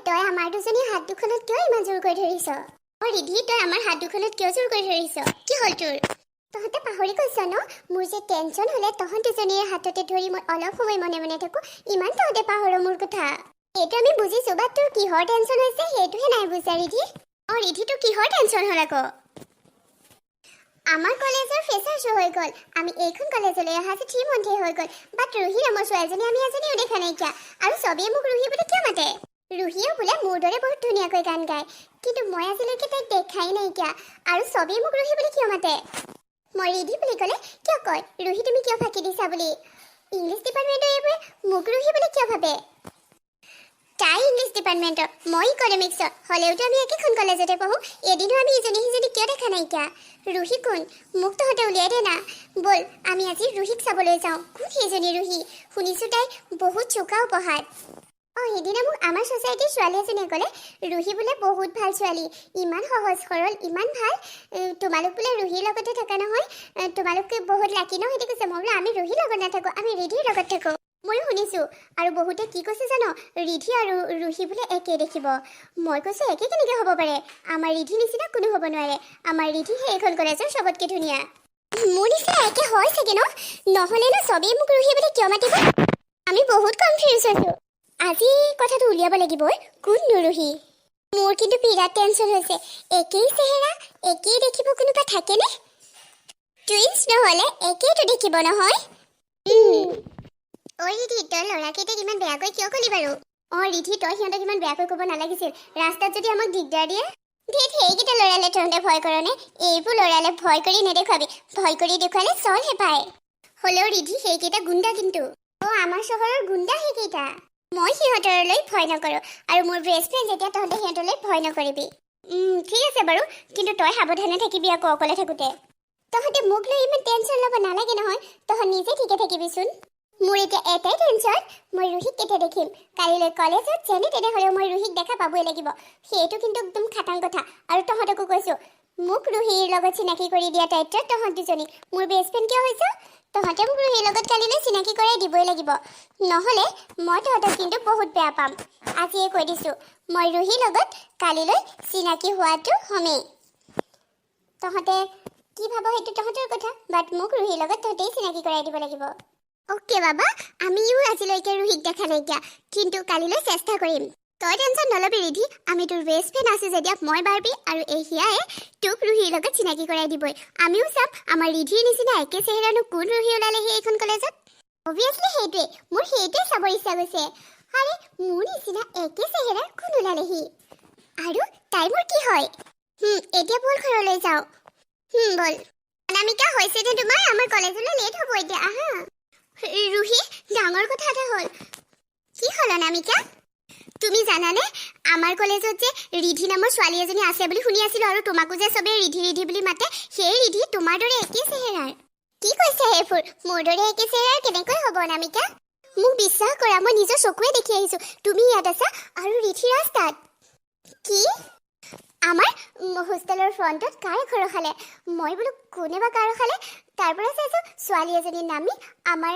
তই আমাৰ দুজনী হাত দুখনত কিয় ইমান জোৰ কৰি ধৰিছ? ৰিধি, তই আমাৰ হাত দুখনত কিয় জোৰ কৰি ধৰিছ? কি হ'ল তোৰ? তহঁতে পাহৰি গৈছ ন? মোৰ যে টেনচন হ'লে তহঁত দুজনীৰ হাততে ধৰি মই অলপ সময় মনে মনে থাকো, ইমান তহঁতে পাহৰ মোৰ কথা। এইটো আমি বুজিছো, বা তোৰ কিহৰ টেনচন হৈছে সেইটোহে নাই বুজা ৰিধি। ৰিধি, তোৰ কিহৰ টেনচন হ'ল আকৌ? আমাৰ কলেজৰ ফ্ৰেছাৰ শ্ব' হৈ গ'ল। আমি এইখন কলেজলৈ অহা যে 3 মন্থে হৈ গ'ল, বাট ৰুহি নামৰ ছোৱালীজনী আমি এজনীও দেখা নাইকিয়া। আৰু চবেই মোক ৰুহি বুলি কিয় মাতে? ৰুহিও বোলে মোৰ দৰে বহুত ধুনীয়াকৈ গান গায়, কিন্তু মই আজিলৈকে তাইক দেখাই নাইকিয়া। আৰু চবেই মোক ৰুহি বুলি কিয় মাতে? মই ৰিধি বুলি ক'লে কিয় কয় ৰুহি তুমি কিয় ফাঁকি দিছা বুলি? ইংলিছ ডিপাৰ্টমেণ্টৰ এইবোৰে মোক ৰুহি বুলি কিয় ভাবে? তাই ইংলিছ ডিপাৰ্টমেণ্টৰ, মই ইকনমিক্সৰ, হ'লেওতো আমি একেখন কলেজতে পঢ়ো। এদিনো আমি ইজনী সিজনী কিয় দেখা নাইকিয়া? ৰুহি কোন? মোক তহঁতে উলিয়াই দে না। ব'ল আমি আজি ৰুহিক চাবলৈ যাওঁ। কোন সেইজনী ৰুহি? শুনিছোঁ তাই বহুত চোকাও পঢ়াত। সেইদিনা মোক আমাৰ ছ'চাইটিৰ ছোৱালী এজনীয়ে ক'লে ৰুহি বোলে বহুত ভাল ছোৱালী, ইমান সহজ সৰল, ইমান ভাল। তোমালোক বোলে ৰুহিৰ লগতে থাকা নহয়, তোমালোকে বহুত লাকি ন? সেইটো কৈছে। মই বোলে আমি ৰুহিৰ লগত নাথাকোঁ, আমি ৰিধিৰ লগত থাকোঁ। ময়ো শুনিছোঁ। আৰু বহুতে কি কৈছে জানো, ৰিধি আৰু ৰুহি বোলে একে দেখিব। মই কৈছোঁ একে কেনেকৈ হ'ব পাৰে? আমাৰ ৰিধি নিচিনা কোনো হ'ব নোৱাৰে। আমাৰ ৰিধিহে এইখন কলেজৰ চবতকৈ ধুনীয়া। মোৰ নিচিনা একে হয় চাগে ন? নহ'লেনো চবেই মোক ৰুহি বুলি কিয় মাতিব? আমি বহুত কনফিউজ হৈছোঁ। আজি কথাটো উলিয়াব লাগিবই, কোননো ৰুহি? মোৰ কিন্তু বিৰাট টেনচন হৈছে। একেই চেহেৰা, একেই দেখিব কোনোবা থাকেনে? টুইনছ নহ'লে একেইটো দেখিব নহয়? ৰিধি, তই ল'ৰাকেইটাক ইমান বেয়াকৈ কিয় ক'লি বাৰু? ৰিধি, তই সিহঁতক ইমান বেয়াকৈ ক'ব নালাগিছিল। ৰাস্তাত যদি আমাক দিগদাৰ দিয়ে। সেইকেইটা ল'ৰালে তহঁতে ভয় কৰনে? এইবোৰ ল'ৰালে ভয় কৰি নেদেখুৱাবি, ভয় কৰি দেখুৱালে চলহে পায়। হ'লেও ৰিধি, সেইকেইটা গুণ্ডা কিন্তু। আমাৰ চহৰৰ গুণ্ডা সেইকেইটা। মই সিহঁতলৈ ভয় নকৰোঁ, আৰু মোৰ বেষ্ট ফ্ৰেণ্ড যেতিয়া, তহঁতে সিহঁতলৈ ভয় নকৰিবি। ঠিক আছে বাৰু, কিন্তু তই সাৱধানে থাকিবি আকৌ অকলে থাকোঁতে। তহঁতে মোক লৈ ইমান টেনচন ল'ব নালাগে নহয়, তহঁত নিজে ঠিকে থাকিবিচোন। মোৰ এতিয়া এটাই টেনচন, মই ৰুহিক কেতিয়া দেখিম? কালিলৈ কলেজত যেনে তেনে হ'লেও মই ৰুহিক দেখা পাবই লাগিব। সেইটো কিন্তু একদম খাটাং কথা। আৰু তহঁতকো কৈছোঁ, মোক ৰুহিৰ লগত চিনাকি কৰি দিয়া দায়িত্ব তহঁত দুজনী। মোৰ বেষ্ট ফ্ৰেণ্ড কিয় হৈছ? তহঁতে মোক ৰুহিৰ লগত কালিলৈ চিনাকি কৰাই দিবই লাগিব, নহ'লে মই তহঁতক কিন্তু বহুত বেয়া পাম। আজিয়ে কৈ দিছোঁ, মই ৰুহিৰ লগত কালিলৈ চিনাকি হোৱাটো হ'মেই। তহঁতে কি ভাব সেইটো তহঁতৰ কথা, বাট মোক ৰুহিৰ লগত তহঁতেই চিনাকি কৰাই দিব লাগিব। অ'কে বাবা, আমিও আজিলৈকে ৰুহিক দেখা নাইকিয়া, কিন্তু কালিলৈ চেষ্টা কৰিম। তই টেনচন নলবি ৰিধি, আমি তোৰ বেষ্ট ফ্ৰেণ্ড আছোঁ যেতিয়া, মই বাৰ্বি আৰু এই হিয়ায়ে তোক ৰুহিৰ লগত চিনাকি কৰাই দিবই। আমিও চাম আমাৰ ৰিধিৰ নিচিনা একে চেহেৰানো কোন ৰুহি ওলালেহি এইখন কলেজত। অবভিয়াছলি সেইটোৱে, মোৰ সেইটোৱে চাব ইচ্ছা গৈছে। আৰে মোৰ নিচিনা একে চেহেৰাৰ কোন ওলালেহি? আৰু তাই মোৰ কি হয়? এতিয়া ব'ল ঘৰলৈ যাওঁ। ব'ল। অনামিকা, হৈছে নে তোমাৰ? আমাৰ কলেজলৈ লেট হ'ব এতিয়া, আহা। ৰুহি, ডাঙৰ কথা এটা হ'ল। কি হ'ল অনামিকা? তুমি জানানে, আমাৰ কলেজত যে ৰিধি নামৰ ছোৱালী এজনী আছে বুলি শুনি আছিলোঁ, আৰু তোমাকো যে চবেই ৰিধি ৰিধি বুলি মাতে, সেই ৰিধি তোমাৰ দৰে একে চেহেৰাৰ। কি কৈছা সেইবোৰ? মোৰ দৰে একে চেহেৰাৰ কেনেকৈ হ'ব অনামিকা? মোক বিশ্বাস কৰা, মই নিজৰ চকুৱে দেখি আহিছোঁ। তুমি ইয়াত আছা আৰু ৰিধি ৰাস্তাত। কি? আমাৰ হোষ্টেলৰ ফ্ৰণ্টত কাৰ ঘৰ ৰখালে? মই বোলো কোনে বা কাৰ ৰখালে? তাৰ পৰা চাইছোঁ ছোৱালী এজনী নামি আমাৰ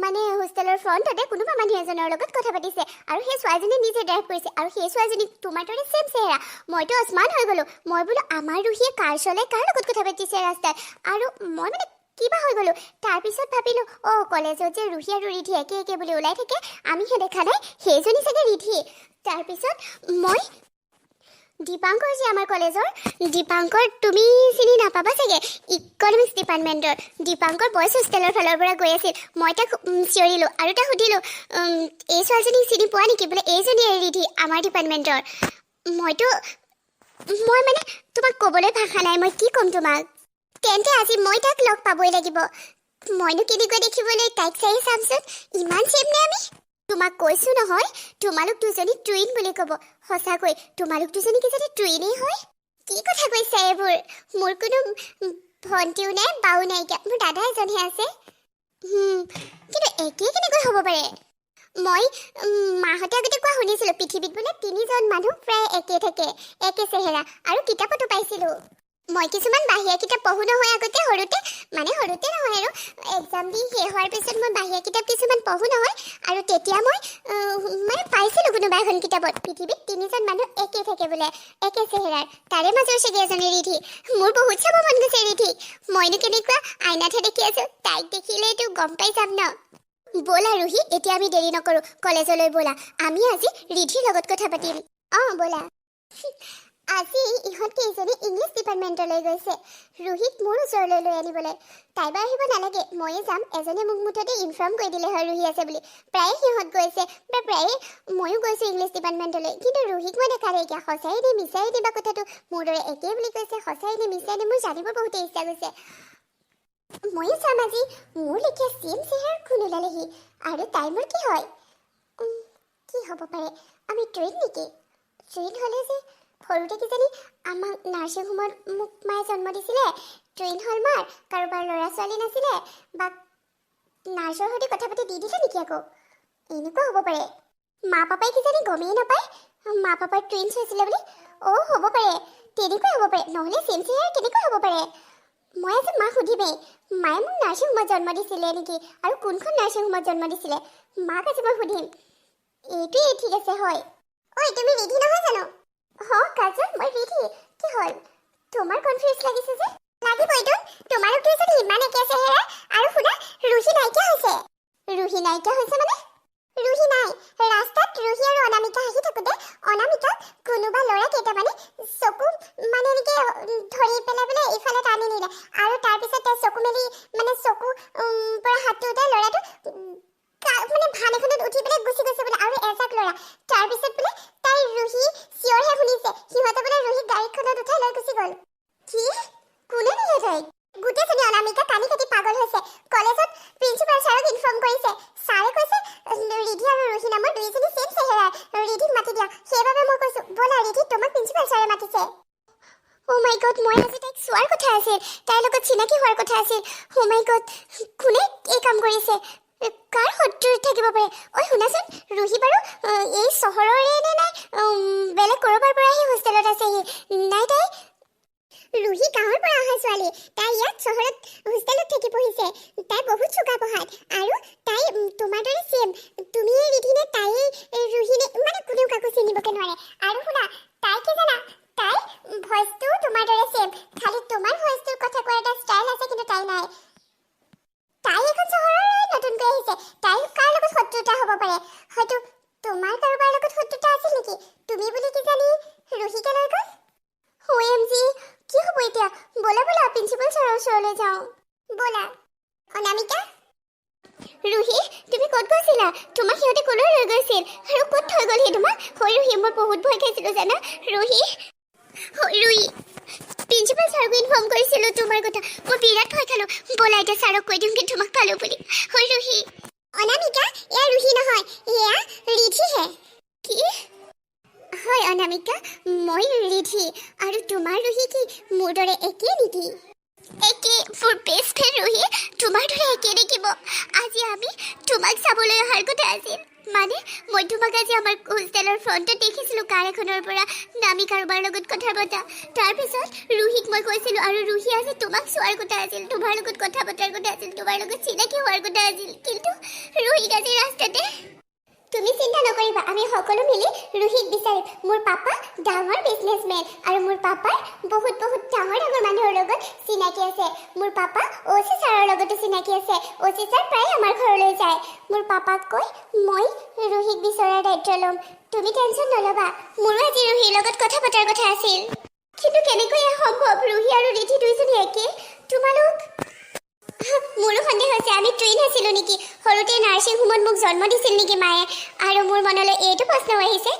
মানে হোষ্টেলৰ ফ্ৰণ্টতে কোনোবা মানুহ এজনৰ লগত কথা পাতিছে, আৰু সেই ছোৱালীজনী নিজে ড্ৰাইভ কৰিছে, আৰু সেই ছোৱালীজনী তোমাৰ দৰে ছেম চেহেৰা। মইতো অস্মান হৈ গ'লোঁ। মই বোলো আমাৰ ৰুহিয়ে কাৰ চলাই কাৰ লগত কথা পাতিছে ৰাস্তাত, আৰু মই মানে কিবা হৈ গ'লোঁ। তাৰপিছত ভাবিলোঁ, কলেজত যে ৰুহি আৰু ৰিধি একে একে বুলি ওলাই থাকে, আমিহে দেখা নাই, সেইজনী চাগে ৰিধি। তাৰপিছত মই দীপাংকৰ যে আমাৰ কলেজৰ, দীপাংকৰ তুমি চিনি নাপাবা চাগে, ইকনমিক্স ডিপাৰ্টমেণ্টৰ দীপাংকৰ বইজ হোষ্টেলৰ ফালৰ পৰা গৈ আছিল। মই তাক চিঞৰিলোঁ আৰু তাক সুধিলোঁ, এই ছোৱালীজনীক চিনি পোৱা নেকি? বোলে এইজনীয়ে ৰিধি আমাৰ ডিপাৰ্টমেণ্টৰ। মই মানে তোমাক ক'বলৈ ভাষা নাই, মই কি ক'ম তোমাক? তেন্তে আজি মই তাক লগ পাবই লাগিব। মইনো কেনেকৈ দেখিবলৈ তাইক চাই চামচোন, ইমান চেম নে আমি? তোমাক কৈছোঁ নহয়, তোমালোক দুজনী টুইন বুলি ক'ব। সঁচাকৈ তোমালোক দুজনী কি যদি টুইনেই হয়? কি কথা কৈছা এইবোৰ? মোৰ কোনো ভণ্টিও নাই, বাও নাইকিয়া, মোৰ দাদা এজনহে আছে। কিন্তু একেই কেনেকৈ হ'ব পাৰে? মই মাহঁতে আগতে কোৱা শুনিছিলোঁ, পৃথিৱীত বোলে 3জন মানুহ প্ৰায় একে থাকে, একে চেহেৰা, আৰু কিতাপতো পাইছিলোঁ। মই কিছুমান বাহিৰা কিতাপ পঢ়ো নহয় আগতে সৰুতে নহয় আৰু এক্সাম দি শেষ হোৱাৰ পিছত মই বাহিৰা কিতাপ কিছুমান পঢ়ো নহয় আৰু তেতিয়া মই মানে পাইছিলোঁ কোনোবা এখন কিতাপত পৃথিৱীত 3জন মানুহ একে থাকে বোলে একে চেহেৰাৰ তাৰে মাজৰ চাগে এজনী ৰিধি মোৰ বহুত চাব মন গৈছে ৰিধিক মইনো কেনেকুৱা আইনাতহে দেখি আছো তাইক দেখিলেতো গম পাই যাম ন ব'লা ৰুহি এতিয়া আমি দেৰি নকৰোঁ কলেজলৈ ব'লা আমি আজি ৰিধিৰ লগত কথা পাতিম ব'লা আজি ইহঁত কেইজনী ইংলিছ ডিপাৰ্টমেণ্টলৈ গৈছে ৰুহিক মোৰ ওচৰলৈ লৈ আনিবলৈ তাই বাৰু আহিব নালাগে ময়ে যাম এজনে মোক মুঠতে ইনফৰ্ম কৰি দিলে হয় ৰুহি আছে বুলি প্ৰায়ে সিহঁত গৈছে বা প্ৰায়ে ময়ো গৈছোঁ ইংলিছ ডিপাৰ্টমেণ্টলৈ কিন্তু ৰুহিক মই দেখা নাই এতিয়া সঁচাই নে মিছাই দিবা কথাটো মোৰ দৰে একেই বুলি কৈছে সঁচাই নে মিছাই নে মোৰ জানিব বহুতেই ইচ্ছা গৈছে ময়ো চাম আজি মোৰ লেখীয়া চেম চেহেৰাৰ কোন ওলালেহি আৰু তাই মোৰ কি হয় কি হ'ব পাৰে আমি ট্ৰেইন নেকি ট্ৰেইন হ'লে যে সৰুতে কিজানি আমাক নাৰ্ছিং হোমত মোক মায়ে জন্ম দিছিলে ট্ৰেইন হ'ল মাৰ কাৰোবাৰ ল'ৰা ছোৱালী নাছিলে বা নাৰ্ছৰ সৈতে কথা পাতি দি দিলে নেকি আকৌ এনেকুৱা হ'ব পাৰে মা পাপাই কিজানি গমেই নাপায় মা পাপাৰ ট্ৰেইন হৈছিলে বুলি হ'ব পাৰে তেনেকুৱাই হ'ব পাৰে নহ'লে চেম চেহেৰাৰ কেনেকৈ হ'ব পাৰে মই আজি মাক সুধিমেই মায়ে মোক নাৰ্ছিং হোমত জন্ম দিছিলে নেকি আৰু কোনখন নাৰ্ছিং হোমত জন্ম দিছিলে মাক আজি মই সুধিম এইটোৱেই ঠিক আছে হয় ঐ তুমি ৰিধি নহয় জানো কাজল মই ৰিধি কি হ'ল তোমাৰ কনফিউজ লাগিছে যে লাগিবইতো তোমাৰো কি যদি ইমান একে চেহেৰা আৰু শুনা ৰুহি নাইকিয়া হৈছে মানে ৰুহি নাই ৰাস্তাত ৰুহি আৰু অনামিকা আহি থাকোঁতে অনামিকাক কোনোবা ল'ৰা কেইটামানে চকু মানে এনেকৈ ধৰি পেলাই ইফালে টানি নিলে আৰু তাৰপিছত তাই চকু মেলি মানে চকু পৰা হাতটো উঠাই ল'ৰাটো মানে ভান এখনত উঠি পেলাই গুচি গৈছে বোলে আৰু এজাক ল'ৰা তাৰপিছত বোলে তাই ৰুহি চিঞৰহে শুনিছে সিহঁতে বোলে ৰুহিক গাড়ীখনত উঠাই লৈ গুচি গ'ল কি কোনে নিলে তাইক গোটেইজনী অনামিকা কানি কাটি পাগল হৈছে কলেজত প্ৰিন্সিপাল ছাৰক ইনফৰ্ম কৰিছে ছাৰে কৈছে ৰিধি আৰু ৰুহি নামৰ দুইজনী চেম চেহেৰাৰ ৰিধিক মাতি দিয়া সেইবাবে মই কৈছোঁ ব'লা ৰিধি তোমাক প্ৰিন্সিপাল ছাৰে মাতিছে মাই গড মই আজি তাইক চোৱাৰ কথা আছিল তাইৰ লগত চিনাকি হোৱাৰ কথা আছিল মাই গড কোনে এই কাম কৰিছে কাৰ শত্ৰু থাকিব পাৰে শুনাচোন ৰুহি বাৰু এই চহৰৰে নে নাই বেলেগ ক'ৰবাৰ পৰা আহি হোষ্টেলত আছেহি নাই তাই ৰুহি গাঁৱৰ পৰা অহা ছোৱালী তাই ইয়াত চহৰত হোষ্টেলত থাকি পঢ়িছে তাই বহুত চোকা পঢ়াত আৰু তাই তোমাৰ দৰে চেম তুমিয়ে ৰিধি নে তাইয়ে ৰুহি নে মানে কোনেও কাকো চিনিবকে নোৱাৰে আৰু শুনা তাই কি জানা তাই ভইচটো তোমাৰ দৰে চেম খালি তোমাৰ ভইচটোৰ কথা কোৱাৰ এটা ষ্টাইল আছে কিন্তু তাই নাই তাই এখন চহৰৰে নতুনকৈ আহিছে তাই কাৰ লগত শত্ৰুতা হ'ব পাৰে হয়তো তোমাৰ কাৰোবাৰ লগত শত্ৰুতা আছিল নেকি তুমি বুলি কি জানি ৰুহিকে লৈ গ'ল OMG কি হ'ব এতিয়া ব'লা প্ৰিন্সিপাল ছাৰৰ ওচৰলৈ যাওঁ ব'লা অনামিকা ৰুহি তুমি ক'ত গৈছিলা তোমাক সিহঁতে ক'লৈ লৈ গৈছিল আৰু ক'ত থৈ গ'লহি তোমাক ৰুহি মই বহুত ভয় খাইছিলোঁ জানা ৰুহি প্ৰিন্সিপাল ছাৰক ইনফৰ্ম কৰিছিলোঁ তোমাৰ কথা মই বিৰাট ভয় খালোঁ ব'লা এতিয়া ছাৰক কৈ দিওঁগৈ তোমাক পালোঁ বুলি ৰুহি অনামিকা এয়া ৰুহি নহয় এয়া ৰিধিহে কি হয় অনামিকা মই ৰিধি আৰু তোমাৰ ৰুহি কি মোৰ দৰে একে নেকি একে মোৰ বেষ্ট ফ্ৰেণ্ড ৰুহি তোমাৰ দৰে একে দেখিব আজি আমি তোমাক চাবলৈ অহাৰ কথা আছিল মানে মই তোমাক আজি আমাৰ হোষ্টেলৰ ফ্ৰণ্টত দেখিছিলোঁ কাৰ এখনৰ পৰা নামি কাৰোবাৰ লগত কথা পতা তাৰপিছত ৰুহিক মই কৈছিলোঁ আৰু ৰুহি আজি তোমাক চোৱাৰ কথা আছিল তোমাৰ লগত কথা পতাৰ কথা আছিল তোমাৰ লগত চিনাকি হোৱাৰ কথা আছিল কিন্তু ৰুহিক আজি ৰাস্তাতে তুমি চিন্তা নকৰিবা আমি সকলো মিলি ৰুহিক বিচাৰিম মোৰ পাপা ডাঙৰ বিজনেছমেন আৰু মোৰ পাপাৰ বহুত ডাঙৰ মানুহৰ লগত চিনাকি আছে মোৰ পাপা OC ছাৰৰ লগতো চিনাকি আছে OC ছাৰ প্ৰায় আমাৰ ঘৰলৈ যায় মোৰ পাপাক কৈ মই ৰুহিক বিচৰাৰ দায়িত্ব ল'ম তুমি টেনশ্যন নল'বা মোৰো আজি ৰুহিৰ লগত কথা পতাৰ কথা আছিল কিন্তু কেনেকৈ সম্ভৱ ৰুহি আৰু ৰিধি দুইজনী একে তোমালোক মোৰো সন্দেহ হৈছে আমি ট্ৰেইন আছিলোঁ নেকি সৰুতে নাৰ্ছিং হোমত মোক জন্ম দিছিল নেকি মায়ে আৰু মোৰ মনলৈ এইটো প্ৰশ্ন আহিছে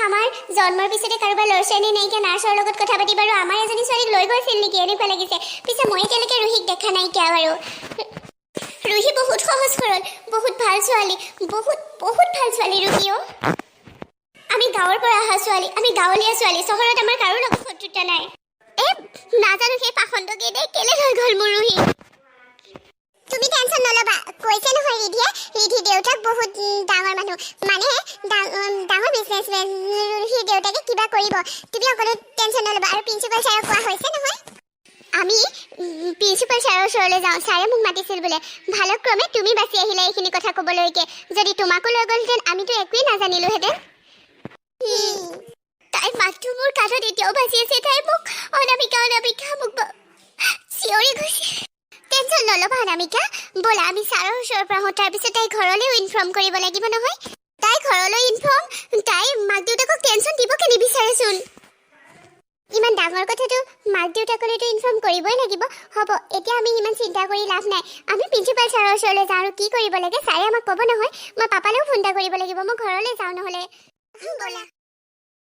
আমাৰ জন্মৰ পিছতে কাৰোবাৰ ল'ৰা ছোৱালী নাইকিয়া নাৰ্ছৰ লগত কথা পাতি বাৰু আমাৰ এজনী ছোৱালীক লৈ গৈছিল নেকি এনেকুৱা লাগিছে পিছে মই এতিয়ালৈকে ৰুহিক দেখা নাইকিয়া বাৰু ৰুহি বহুত সহজ সৰল বহুত ভাল ছোৱালী বহুত ভাল ছোৱালী ৰুহিও আমি গাঁৱৰ পৰা অহা ছোৱালী আমি গাঁৱলীয়া ছোৱালী চহৰত আমাৰ কাৰো লগত শত্ৰুতা নাই নাজানো সেই পাখণ্ডকেইটাই কেলে হৈ গ'ল মোৰ ৰুহি তুমি টেনশ্যন নল'বা কৈছে নহয় ৰিধি দেউতাক বহুত ডাঙৰ মানুহ মানে ডাঙৰ বিজনেছমেন ৰিধিৰ দেউতাকে কিবা কৰিব তুমি অকলো টেনশ্যন নল'বা আৰু প্ৰিন্সিপাল ছাৰক কোৱা হৈছে নহয় আমি প্ৰিন্সিপাল ছাৰৰ ওচৰলৈ যাওঁ। ছাৰে মোক মাতিছিল বোলে। ভালক্ৰমে তুমি বাচি আহিলা এইখিনি কথা ক'বলৈকে। যদি তোমাকো লৈ গ'লহেঁতেন আমিতো একোৱেই নাজানিলোহেঁতেন। তাইৰ মাতটো মোৰ কাণত এতিয়াও বাজি আছে। তাই মোক অনামিকা মোক চিঞৰি গৈছে। টেনশ্যন নল'বা অনামিকা, ব'লা আমি ছাৰৰ ওচৰৰ পৰা আহোঁ। তাৰপিছত তাই ঘৰলৈও ইনফৰ্ম কৰিব লাগিব নহয়। তাই ঘৰলৈ ইনফৰ্ম, তাই মাক দেউতাকক টেনশ্যন দিবকে নিবিচাৰেচোন। ইমান ডাঙৰ কথাটো মাক দেউতাকলৈতো ইনফৰ্ম কৰিবই লাগিব। হ'ব, এতিয়া আমি ইমান চিন্তা কৰি লাভ নাই। আমি প্ৰিন্সিপাল ছাৰৰ ওচৰলৈ যাওঁ আৰু কি কৰিব লাগে ছাৰে আমাক ক'ব নহয়। মই পাপালৈও ফোন এটা কৰিব লাগিব। মই ঘৰলৈ যাওঁ নহ'লে। ব'লা।